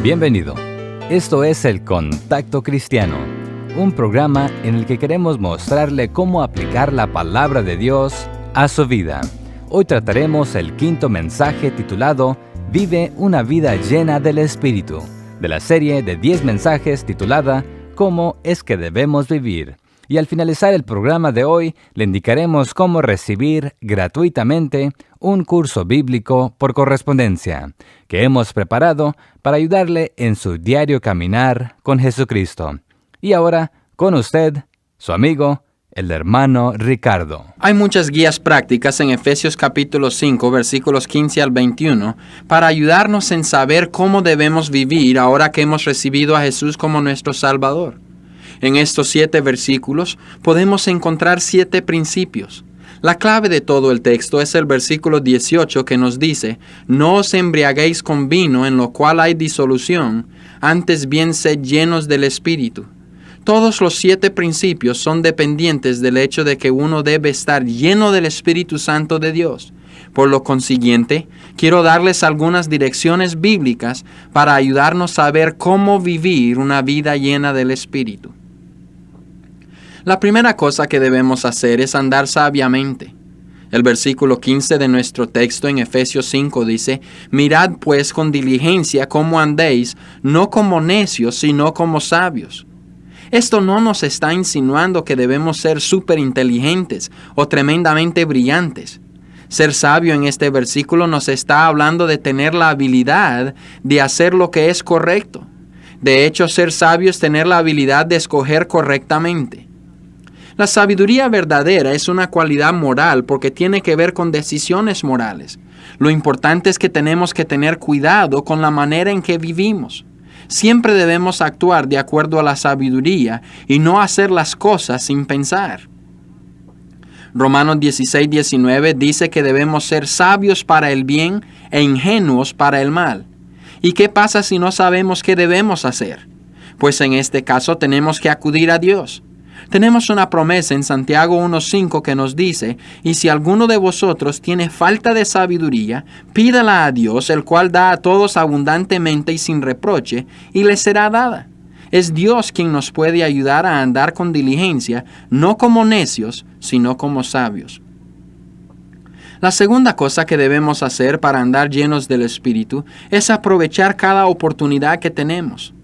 Bienvenido. Esto es El Contacto Cristiano, un programa en el que queremos mostrarle cómo aplicar la palabra de Dios a su vida. Hoy trataremos el quinto mensaje titulado Vive una vida llena del Espíritu, de la serie de 10 mensajes titulada ¿Cómo es que debemos vivir? Y al finalizar el programa de hoy, le indicaremos cómo recibir gratuitamente un curso bíblico por correspondencia que hemos preparado para ayudarle en su diario caminar con Jesucristo. Y ahora, con usted, su amigo, el hermano Ricardo. Hay muchas guías prácticas en Efesios capítulo 5, versículos 15 al 21, para ayudarnos en saber cómo debemos vivir ahora que hemos recibido a Jesús como nuestro Salvador. En estos 7 versículos podemos encontrar 7 principios. La clave de todo el texto es el versículo 18 que nos dice, «No os embriaguéis con vino en lo cual hay disolución, antes bien sed llenos del Espíritu». Todos los 7 principios son dependientes del hecho de que uno debe estar lleno del Espíritu Santo de Dios. Por lo consiguiente, quiero darles algunas direcciones bíblicas para ayudarnos a ver cómo vivir una vida llena del Espíritu. La primera cosa que debemos hacer es andar sabiamente. El versículo 15 de nuestro texto en Efesios 5 dice, «Mirad pues con diligencia cómo andéis, no como necios, sino como sabios». Esto no nos está insinuando que debemos ser superinteligentes o tremendamente brillantes. Ser sabio en este versículo nos está hablando de tener la habilidad de hacer lo que es correcto. De hecho, ser sabio es tener la habilidad de escoger correctamente. La sabiduría verdadera es una cualidad moral porque tiene que ver con decisiones morales. Lo importante es que tenemos que tener cuidado con la manera en que vivimos. Siempre debemos actuar de acuerdo a la sabiduría y no hacer las cosas sin pensar. Romanos 16:19 dice que debemos ser sabios para el bien e ingenuos para el mal. ¿Y qué pasa si no sabemos qué debemos hacer? Pues en este caso tenemos que acudir a Dios. Tenemos una promesa en Santiago 1:5 que nos dice, «Y si alguno de vosotros tiene falta de sabiduría, pídala a Dios, el cual da a todos abundantemente y sin reproche, y le será dada». Es Dios quien nos puede ayudar a andar con diligencia, no como necios, sino como sabios. La segunda cosa que debemos hacer para andar llenos del Espíritu es aprovechar cada oportunidad que tenemos.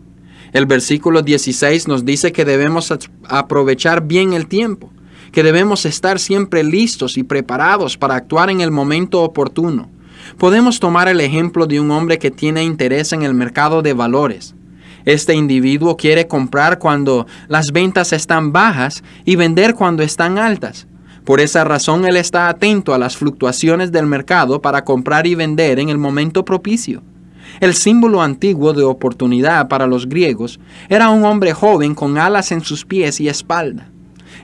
El versículo 16 nos dice que debemos aprovechar bien el tiempo, que debemos estar siempre listos y preparados para actuar en el momento oportuno. Podemos tomar el ejemplo de un hombre que tiene interés en el mercado de valores. Este individuo quiere comprar cuando las ventas están bajas y vender cuando están altas. Por esa razón, él está atento a las fluctuaciones del mercado para comprar y vender en el momento propicio. El símbolo antiguo de oportunidad para los griegos era un hombre joven con alas en sus pies y espalda.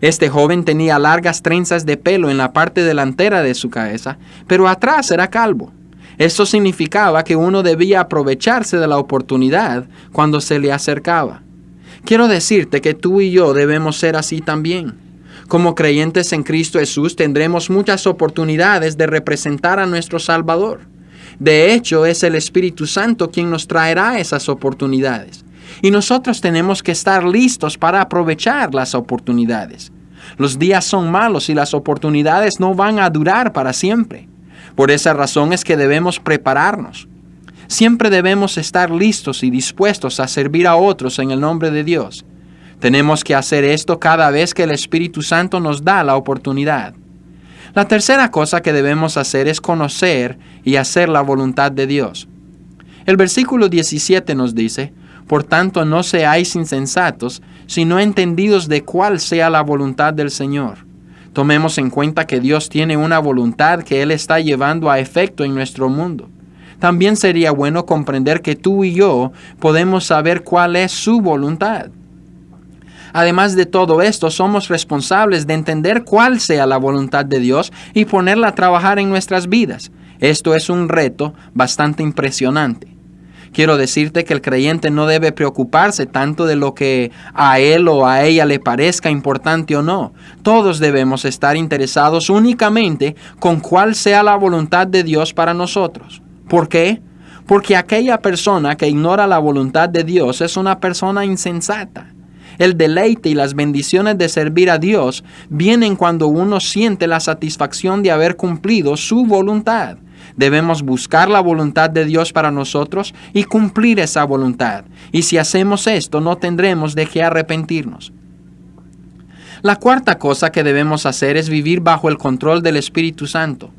Este joven tenía largas trenzas de pelo en la parte delantera de su cabeza, pero atrás era calvo. Esto significaba que uno debía aprovecharse de la oportunidad cuando se le acercaba. Quiero decirte que tú y yo debemos ser así también. Como creyentes en Cristo Jesús tendremos muchas oportunidades de representar a nuestro Salvador. De hecho, es el Espíritu Santo quien nos traerá esas oportunidades. Y nosotros tenemos que estar listos para aprovechar las oportunidades. Los días son malos y las oportunidades no van a durar para siempre. Por esa razón es que debemos prepararnos. Siempre debemos estar listos y dispuestos a servir a otros en el nombre de Dios. Tenemos que hacer esto cada vez que el Espíritu Santo nos da la oportunidad. La tercera cosa que debemos hacer es conocer y hacer la voluntad de Dios. El versículo 17 nos dice, «Por tanto no seáis insensatos, sino entendidos de cuál sea la voluntad del Señor». Tomemos en cuenta que Dios tiene una voluntad que Él está llevando a efecto en nuestro mundo. También sería bueno comprender que tú y yo podemos saber cuál es su voluntad. Además de todo esto, somos responsables de entender cuál sea la voluntad de Dios y ponerla a trabajar en nuestras vidas. Esto es un reto bastante impresionante. Quiero decirte que el creyente no debe preocuparse tanto de lo que a él o a ella le parezca importante o no. Todos debemos estar interesados únicamente con cuál sea la voluntad de Dios para nosotros. ¿Por qué? porque aquella persona que ignora la voluntad de Dios es una persona insensata. El deleite y las bendiciones de servir a Dios vienen cuando uno siente la satisfacción de haber cumplido su voluntad. Debemos buscar la voluntad de Dios para nosotros y cumplir esa voluntad. Y si hacemos esto, no tendremos de qué arrepentirnos. La cuarta cosa que debemos hacer es vivir bajo el control del Espíritu Santo.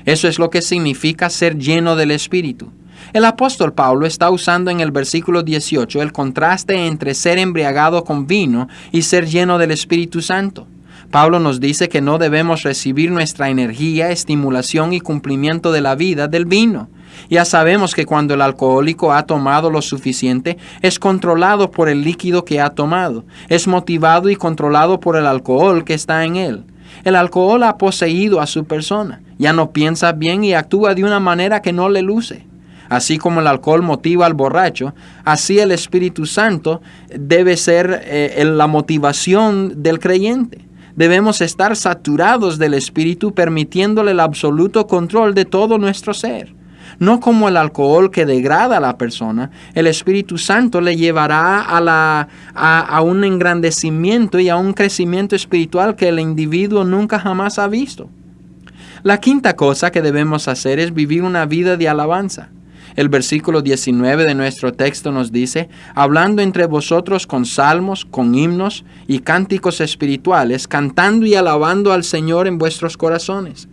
Eso es lo que significa ser lleno del Espíritu. El apóstol Pablo está usando en el versículo 18 el contraste entre ser embriagado con vino y ser lleno del Espíritu Santo. Pablo nos dice que no debemos recibir nuestra energía, estimulación y cumplimiento de la vida del vino. Ya sabemos que cuando el alcohólico ha tomado lo suficiente, es controlado por el líquido que ha tomado, es motivado y controlado por el alcohol que está en él. El alcohol ha poseído a su persona, ya no piensa bien y actúa de una manera que no le luce. Así como el alcohol motiva al borracho, así el Espíritu Santo debe ser la motivación del creyente. Debemos estar saturados del Espíritu, permitiéndole el absoluto control de todo nuestro ser. No como el alcohol que degrada a la persona, el Espíritu Santo le llevará a un engrandecimiento y a un crecimiento espiritual que el individuo nunca jamás ha visto. La quinta cosa que debemos hacer es vivir una vida de alabanza. El versículo 19 de nuestro texto nos dice, hablando entre vosotros con salmos, con himnos y cánticos espirituales, cantando y alabando al Señor en vuestros corazones.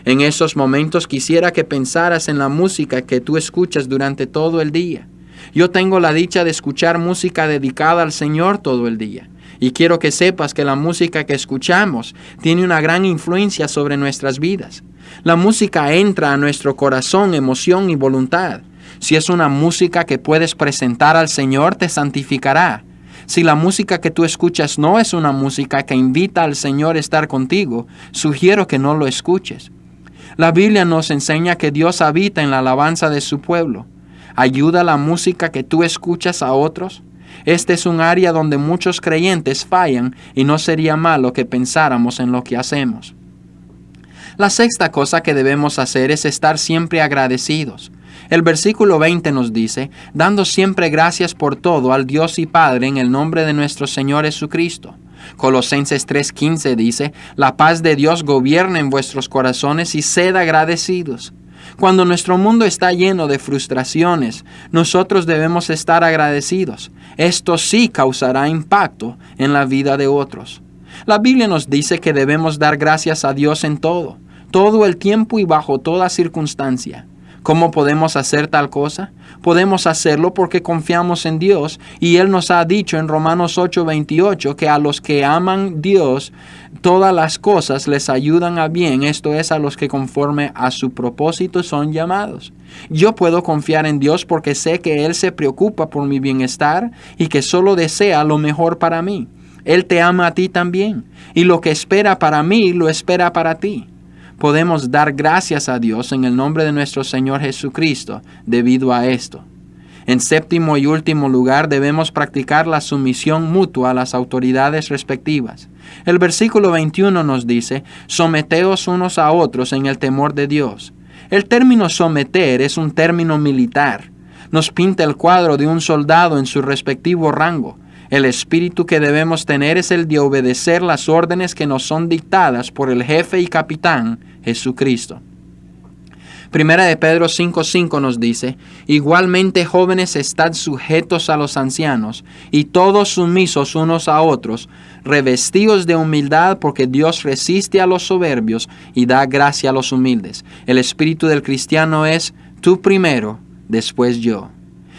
En esos momentos quisiera que pensaras en la música que tú escuchas durante todo el día. Yo tengo la dicha de escuchar música dedicada al Señor todo el día. Y quiero que sepas que la música que escuchamos tiene una gran influencia sobre nuestras vidas. La música entra a nuestro corazón, emoción y voluntad. Si es una música que puedes presentar al Señor, te santificará. Si la música que tú escuchas no es una música que invita al Señor a estar contigo, sugiero que no lo escuches. La Biblia nos enseña que Dios habita en la alabanza de su pueblo. ¿Ayuda la música que tú escuchas a otros? Este es un área donde muchos creyentes fallan y no sería malo que pensáramos en lo que hacemos. La sexta cosa que debemos hacer es estar siempre agradecidos. El versículo 20 nos dice, dando siempre gracias por todo al Dios y Padre en el nombre de nuestro Señor Jesucristo. Colosenses 3:15 dice, la paz de Dios gobierna en vuestros corazones y sed agradecidos. Cuando nuestro mundo está lleno de frustraciones, nosotros debemos estar agradecidos. Esto sí causará impacto en la vida de otros. La Biblia nos dice que debemos dar gracias a Dios en todo el tiempo y bajo toda circunstancia. ¿Cómo podemos hacer tal cosa? Podemos hacerlo porque confiamos en Dios y Él nos ha dicho en Romanos 8:28 que a los que aman Dios, todas las cosas les ayudan a bien, esto es, a los que conforme a su propósito son llamados. Yo puedo confiar en Dios porque sé que Él se preocupa por mi bienestar y que solo desea lo mejor para mí. Él te ama a ti también y lo que espera para mí lo espera para ti. Podemos dar gracias a Dios en el nombre de nuestro Señor Jesucristo debido a esto. En séptimo y último lugar, debemos practicar la sumisión mutua a las autoridades respectivas. El versículo 21 nos dice, someteos unos a otros en el temor de Dios. El término someter es un término militar. Nos pinta el cuadro de un soldado en su respectivo rango. El espíritu que debemos tener es el de obedecer las órdenes que nos son dictadas por el jefe y capitán, Jesucristo. Primera de Pedro 5:5 nos dice, igualmente jóvenes estad sujetos a los ancianos, y todos sumisos unos a otros, revestidos de humildad, porque Dios resiste a los soberbios y da gracia a los humildes. El espíritu del cristiano es, tú primero, después yo.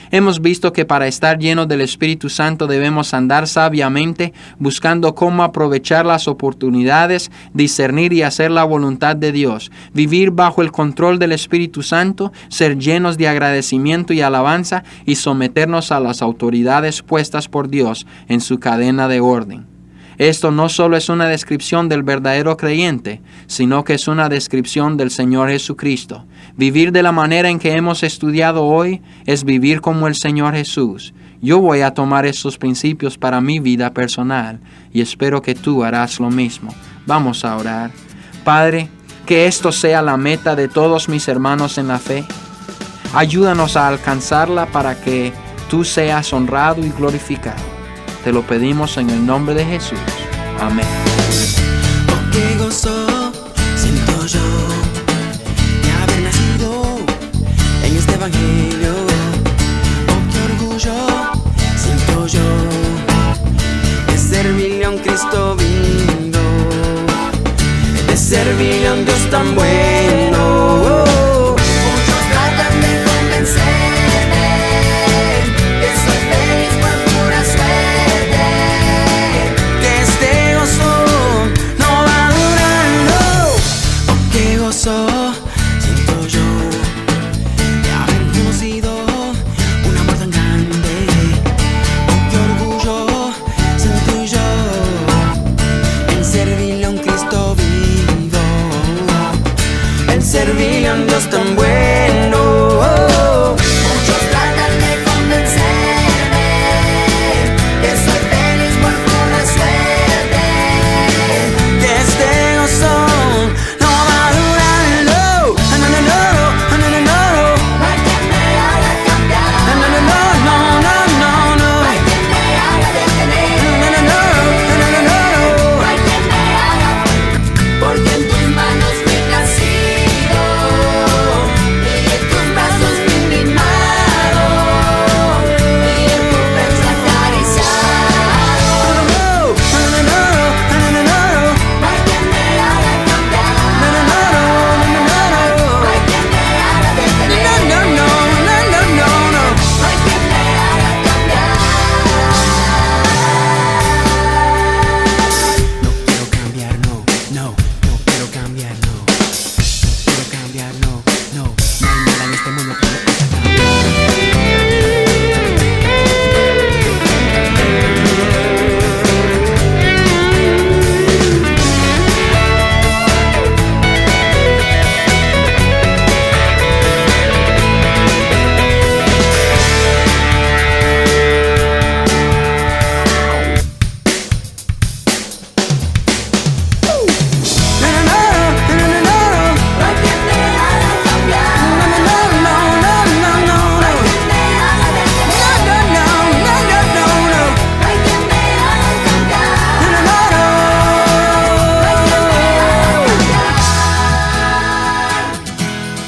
Hemos visto que para estar llenos del Espíritu Santo debemos andar sabiamente, buscando cómo aprovechar las oportunidades, discernir y hacer la voluntad de Dios, vivir bajo el control del Espíritu Santo, ser llenos de agradecimiento y alabanza y someternos a las autoridades puestas por Dios en su cadena de orden. Esto no solo es una descripción del verdadero creyente, sino que es una descripción del Señor Jesucristo. Vivir de la manera en que hemos estudiado hoy es vivir como el Señor Jesús. Yo voy a tomar esos principios para mi vida personal y espero que tú harás lo mismo. Vamos a orar. Padre, que esto sea la meta de todos mis hermanos en la fe. Ayúdanos a alcanzarla para que tú seas honrado y glorificado. Te lo pedimos en el nombre de Jesús. Amén. Oh, qué gozo siento yo de haber nacido en este evangelio. Oh, qué orgullo siento yo de servirle a un Cristo vivo, de servirle a un Dios tan bueno. Muchos tratan de convencerme que soy feliz por pura suerte, que este gozo no va a durar, no. Oh, qué gozo siento yo de haber conocido un amor tan grande. Oh, qué orgullo siento yo en servirle a un Cristo vivo, en servirle a un Dios tan bueno. Muchos tratan de convencerme que soy feliz por pura suerte, que este gozo no va a durar, no. No, no, no, no, no, no, no. No hay quien me haga cambiar. No, no, no, no, no, no, no. No hay quien me haga detener. No, no, no, no, no, no, no. No hay quien me haga, porque en tus manos fui nacido y en tus brazos fui mimado y en tu pecho acariciado. No, no, no, no, no, no. No hay quien me haga cambiar. No, no, no, no, no, no. No hay quien me haga detener. No, no, no, no, no, no, no. No hay quien me haga cambiar. No quiero cambiar, no, no, no quiero cambiar, no. Quiero cambiar, no, no. No hay nada en este mundo que me pueda cambiar. No, no, no, no, no, no. No hay quien me haga cambiar. No, no, no, no, no, no, no. No hay quien me haga detener. No, no, no, no, no, no. No hay quien me haga cambiar. No, no, no, no.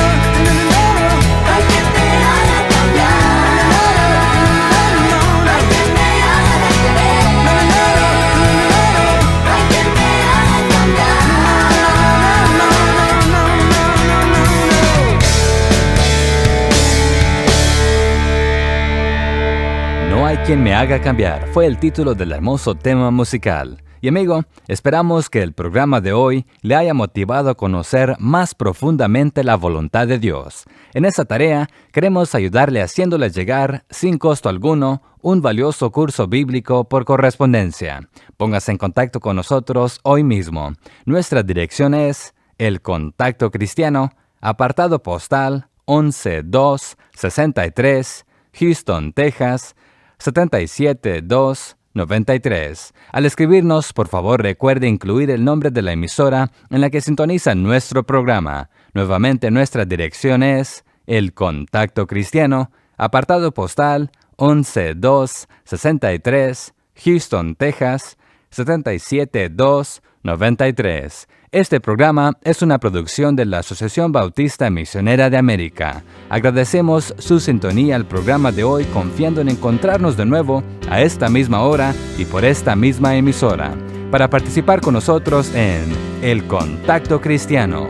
No hay quien me haga No hay quien me haga cambiar fue el título del hermoso tema musical. Y amigo, esperamos que el programa de hoy le haya motivado a conocer más profundamente la voluntad de Dios. En esta tarea queremos ayudarle haciéndole llegar, sin costo alguno, un valioso curso bíblico por correspondencia. Póngase en contacto con nosotros hoy mismo. Nuestra dirección es El Contacto Cristiano, apartado postal 11263, Houston, Texas 77293. Al escribirnos, por favor, recuerde incluir el nombre de la emisora en la que sintoniza nuestro programa. Nuevamente, nuestra dirección es El Contacto Cristiano, apartado postal 11263, Houston, Texas 77293. Este programa es una producción de la Asociación Bautista Misionera de América. Agradecemos su sintonía al programa de hoy, confiando en encontrarnos de nuevo a esta misma hora y por esta misma emisora, para participar con nosotros en El Contacto Cristiano.